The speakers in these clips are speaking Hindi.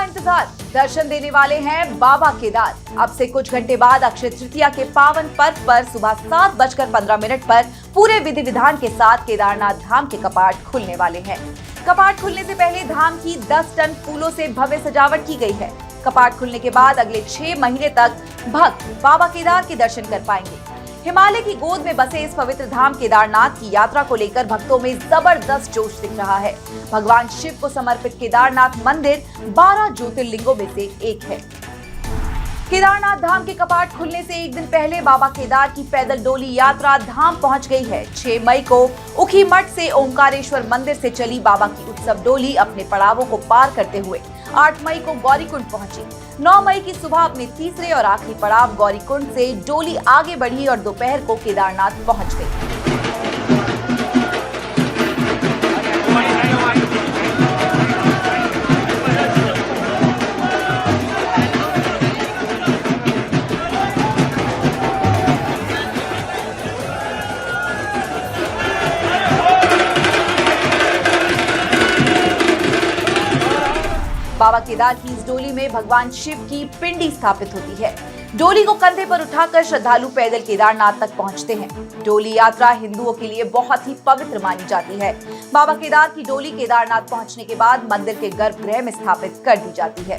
इंतजार, दर्शन देने वाले हैं बाबा केदार। अब से कुछ घंटे बाद अक्षय तृतीया के पावन पर्व पर सुबह 7:15 पर पूरे विधि विधान के साथ केदारनाथ धाम के कपाट खुलने वाले हैं। कपाट खुलने से पहले धाम की 10 टन फूलों से भव्य सजावट की गई है। कपाट खुलने के बाद अगले 6 महीने तक भक्त बाबा केदार के दर्शन कर पाएंगे। हिमालय की गोद में बसे इस पवित्र धाम केदारनाथ की यात्रा को लेकर भक्तों में जबरदस्त जोश दिख रहा है। भगवान शिव को समर्पित केदारनाथ मंदिर 12 ज्योतिर्लिंगों में से एक है। केदारनाथ धाम के कपाट खुलने से एक दिन पहले बाबा केदार की पैदल डोली यात्रा धाम पहुंच गई है। 6 मई को उखी मठ से ओंकारेश्वर मंदिर से चली बाबा की उत्सव डोली अपने पड़ावों को पार करते हुए 8 मई को गौरीकुंड पहुंची। 9 मई की सुबह अपने तीसरे और आखिरी पड़ाव गौरीकुंड से डोली आगे बढ़ी और दोपहर को केदारनाथ पहुंच गई। बाबा केदार की इस डोली में भगवान शिव की पिंडी स्थापित होती है। डोली को कंधे पर उठाकर श्रद्धालु पैदल केदारनाथ तक पहुंचते हैं। डोली यात्रा हिंदुओं के लिए बहुत ही पवित्र मानी जाती है। बाबा केदार की डोली केदारनाथ पहुंचने के बाद मंदिर के गर्भगृह में स्थापित कर दी जाती है।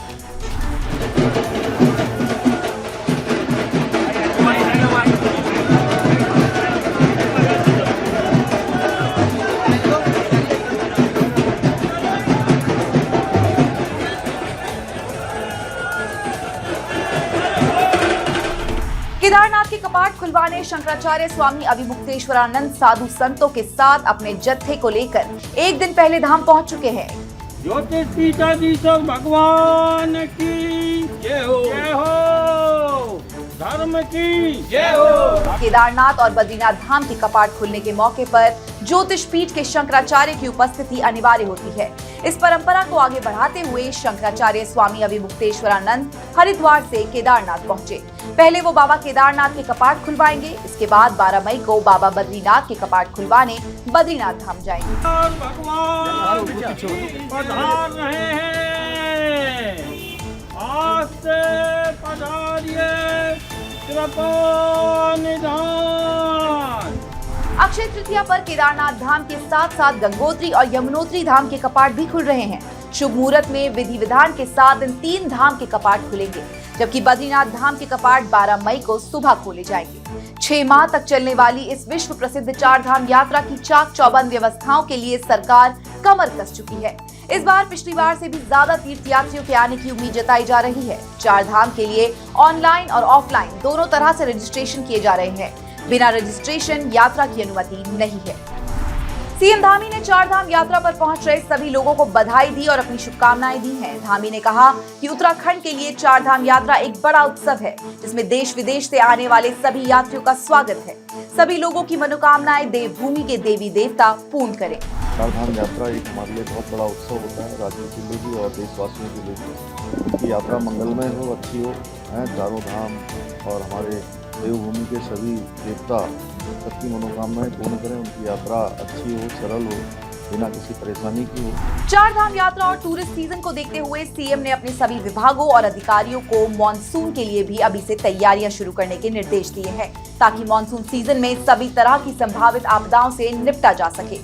केदारनाथ के कपाट खुलवाने शंकराचार्य स्वामी अभिमुक्तेश्वरानंद साधु संतों के साथ अपने जत्थे को लेकर एक दिन पहले धाम पहुंच चुके हैं। ज्योतिष पीठाधीश्वर भगवान की जय हो, जय हो, धर्म की जय हो। केदारनाथ और बद्रीनाथ धाम के कपाट खुलने के मौके पर ज्योतिष पीठ के शंकराचार्य की उपस्थिति अनिवार्य होती है। इस परंपरा को आगे बढ़ाते हुए शंकराचार्य स्वामी अभिमुक्तेश्वरानंद हरिद्वार से केदारनाथ पहुंचे। पहले वो बाबा केदारनाथ के कपाट खुलवाएंगे। इसके बाद 12 मई को बाबा बद्रीनाथ के कपाट खुलवाने बद्रीनाथ धाम जाएंगे। भगवान पधार रहे हैं, आज से पधारिए कृपा निधान। अक्षय तृतीया पर केदारनाथ धाम के साथ साथ गंगोत्री और यमुनोत्री धाम के कपाट भी खुल रहे हैं। शुभ मुहूर्त में विधि विधान के साथ इन 3 धाम के कपाट खुलेंगे, जबकि बद्रीनाथ धाम के कपाट 12 मई को सुबह खोले जाएंगे। 6 माह तक चलने वाली इस विश्व प्रसिद्ध 4 धाम यात्रा की चाक चौबंद व्यवस्थाओं के लिए सरकार कमर कस चुकी है। इस बार पिछली बार से भी ज्यादा तीर्थयात्रियों के आने की उम्मीद जताई जा रही है। 4 धाम के लिए ऑनलाइन और ऑफलाइन दोनों तरह से रजिस्ट्रेशन किए जा रहे हैं। बिना रजिस्ट्रेशन यात्रा की अनुमति नहीं है। सीएम धामी ने 4 धाम यात्रा पर पहुंच रहे सभी लोगों को बधाई दी और अपनी शुभकामनाएं दी हैं। धामी ने कहा कि उत्तराखंड के लिए 4 धाम यात्रा एक बड़ा उत्सव है, जिसमें देश विदेश से आने वाले सभी यात्रियों का स्वागत है। सभी लोगों की मनोकामनाएं देवभूमि के देवी देवता पूर्ण करें। 4 धाम यात्रा एक हमारे लिए बहुत बड़ा उत्सव होता है, राज्य के लिए भी और देशवासियों के लिए भी। उनकी यात्रा मंगलमय हो, अच्छी हो। चारों धाम और हमारे देवभूमि के सभी देवता सबकी मनोकामनाएं पूर्ण करें, उनकी यात्रा अच्छी हो, सरल हो, बिना किसी परेशानी की हो। 4 धाम यात्रा और टूरिस्ट सीजन को देखते हुए सीएम ने अपने सभी विभागों और अधिकारियों को मॉनसून के लिए भी अभी से तैयारियां शुरू करने के निर्देश दिए हैं, ताकि मॉनसून सीजन में सभी तरह की संभावित आपदाओं से निपटा जा सके।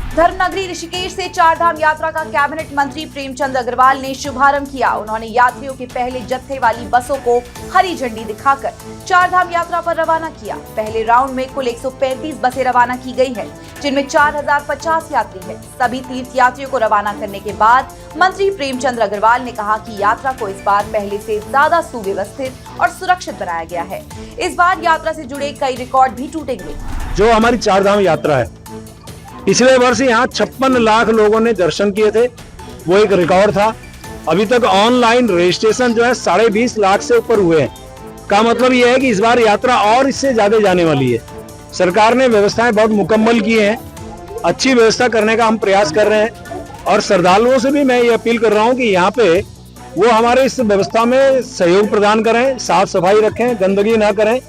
धर्मनगरी ऋषिकेश से 4 धाम यात्रा का कैबिनेट मंत्री प्रेमचंद अग्रवाल ने शुभारंभ किया। उन्होंने यात्रियों के पहले जत्थे वाली बसों को हरी झंडी दिखाकर 4 धाम यात्रा पर रवाना किया। पहले राउंड में कुल 135 बसें रवाना की गई है, जिनमें 4050 यात्री हैं। सभी तीर्थ यात्रियों को रवाना करने के बाद मंत्री प्रेमचंद अग्रवाल ने कहा कि यात्रा को इस बार पहले से ज्यादा सुव्यवस्थित और सुरक्षित बनाया गया है। इस बार यात्रा से जुड़े कई रिकॉर्ड भी टूटेंगे। जो हमारी 4 धाम यात्रा है, पिछले वर्ष यहाँ 56 लाख लोगों ने दर्शन किए थे, वो एक रिकॉर्ड था। अभी तक ऑनलाइन रजिस्ट्रेशन जो है 20.5 लाख से ऊपर हुए हैं। का मतलब ये है कि इस बार यात्रा और इससे ज्यादा जाने वाली है। सरकार ने व्यवस्थाएं बहुत मुकम्मल की हैं, अच्छी व्यवस्था करने का हम प्रयास कर रहे हैं और श्रद्धालुओं से भी मैं ये अपील कर रहा हूँ कि यहाँ पे वो हमारे इस व्यवस्था में सहयोग प्रदान करें, साफ सफाई रखें, गंदगी ना करें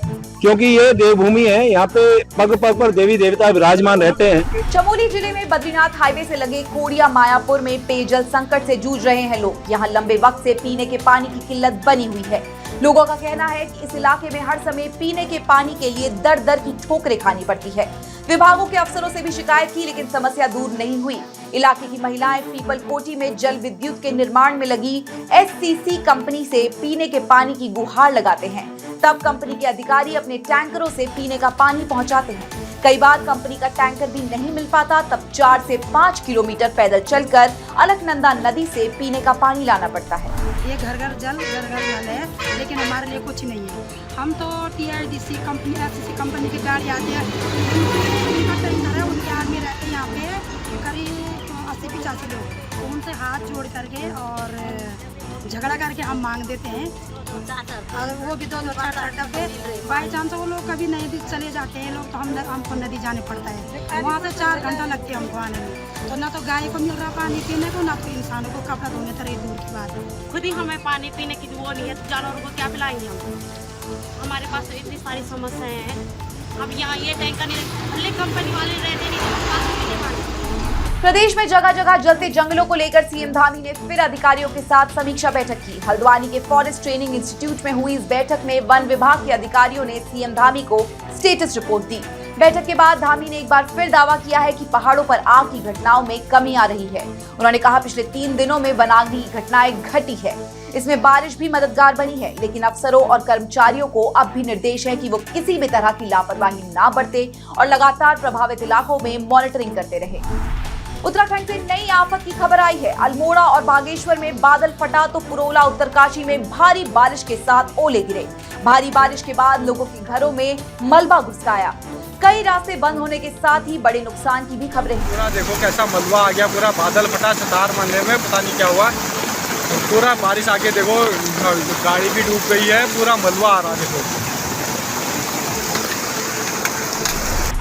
क्योंकि ये देवभूमि है, यहाँ पे पग पग पर देवी देवता विराजमान रहते हैं। चमोली जिले में बद्रीनाथ हाईवे से लगे कोड़िया मायापुर में पेयजल संकट से जूझ रहे हैं लोग। यहाँ लंबे वक्त से पीने के पानी की किल्लत बनी हुई है। लोगों का कहना है कि इस इलाके में हर समय पीने के पानी के लिए दर दर की ठोकरें खानी पड़ती है। विभागों के अफसरों से भी शिकायत की, लेकिन समस्या दूर नहीं हुई। इलाके की महिलाएं पीपल कोठी में जल विद्युत के निर्माण में लगी एससीसी कंपनी से पीने के पानी की गुहार लगाते हैं। तब कंपनी के अधिकारी अपने टैंकरों से पीने का पानी पहुंचाते हैं। कई बार कंपनी का टैंकर भी नहीं मिल पाता, तब 4 से 5 किलोमीटर पैदल चलकर अलकनंदा नदी से पीने का पानी लाना पड़ता है। ये घर घर जल है, लेकिन हमारे लिए कुछ नहीं है। हम तो टीआईडीसी कंपनी एससीसी कंपनी की गाड़ी आती है, उनका टैंकर है, उनके आदमी रहते हैं यहाँ पे करीब 80-85 लोग। तो उनसे हाथ जोड़ करके और झगड़ा करके हम मांग देते हैं, और वो भी 2-2 4-4 डब्बे। बाई चांस वो लोग कभी नहीं भी चले जाते हैं लोग, तो हमको नदी जाने पड़ता है। वहाँ से 4 घंटा लगते हैं हमको आने में। तो ना तो गाय को मिल रहा पानी पीने को, ना तो इंसानों को कपड़ा धोने तरह दूर की बात है। खुद ही हमें पानी पीने की वो नहीं है, जानवरों को क्या पिलाएंगे हम? हमारे पास तो इतनी सारी समस्याएं हैं। अब यहाँ ये टैंकर नहीं, कंपनी वाले रहते नहीं, तो पास पीने पानी। प्रदेश में जगह जगह जलते जंगलों को लेकर सीएम धामी ने फिर अधिकारियों के साथ समीक्षा बैठक की। हल्द्वानी के फॉरेस्ट ट्रेनिंग इंस्टीट्यूट में हुई इस बैठक में वन विभाग के अधिकारियों ने सीएम धामी को स्टेटस रिपोर्ट दी। बैठक के बाद धामी ने एक बार फिर दावा किया है कि पहाड़ों पर आग की घटनाओं में कमी आ रही है। उन्होंने कहा पिछले 3 दिनों में वनाग्नि की घटनाएं घटी है। इसमें बारिश भी मददगार बनी है, लेकिन अफसरों और कर्मचारियों को अब भी निर्देश है कि वो किसी भी तरह की लापरवाही ना बरते और लगातार प्रभावित इलाकों में मॉनिटरिंग करते रहे। उत्तराखंड से नई आफत की खबर आई है। अल्मोड़ा और बागेश्वर में बादल फटा तो पुरोला उत्तरकाशी में भारी बारिश के साथ ओले गिरे। भारी बारिश के बाद लोगों के घरों में मलबा घुस आया। कई रास्ते बंद होने के साथ ही बड़े नुकसान की भी खबरें। पूरा देखो कैसा मलबा आ गया, पूरा बादल फटा, सितार बनने में पता नहीं क्या हुआ। पूरा बारिश आके देखो, गाड़ी भी डूब गई है, पूरा मलबा आ रहा है। देखो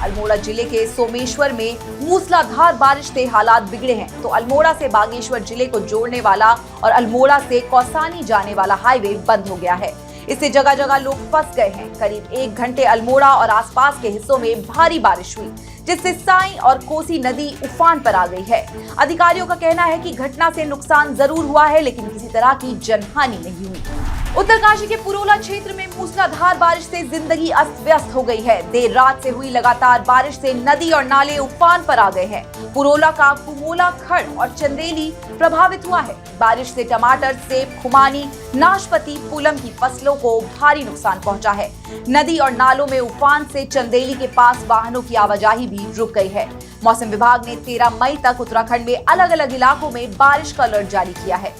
अल्मोड़ा जिले के सोमेश्वर में मूसलाधार बारिश से हालात बिगड़े हैं। तो अल्मोड़ा से बागेश्वर जिले को जोड़ने वाला और अल्मोड़ा से कौसानी जाने वाला हाईवे बंद हो गया है। इससे जगह जगह लोग फंस गए हैं। करीब 1 घंटे अल्मोड़ा और आसपास के हिस्सों में भारी बारिश हुई, जिससे साई और कोसी नदी उफान पर आ गई है। अधिकारियों का कहना है कि घटना से नुकसान जरूर हुआ है, लेकिन किसी तरह की जनहानि नहीं हुई। उत्तरकाशी के पुरोला क्षेत्र में मूसलाधार बारिश से जिंदगी अस्त व्यस्त हो गई है। देर रात से हुई लगातार बारिश से नदी और नाले उफान पर आ गए हैं। पुरोला का कुमोला खड़ और चंदेली प्रभावित हुआ है। बारिश से टमाटर, सेब, खुमानी, नाशपाती, पूलम की फसलों को भारी नुकसान पहुंचा है। नदी और नालों में उफान से चंदेली के पास वाहनों की आवाजाही भी रुक गई है। मौसम विभाग ने 13 मई तक उत्तराखंड में अलग अलग इलाकों में बारिश का अलर्ट जारी किया है।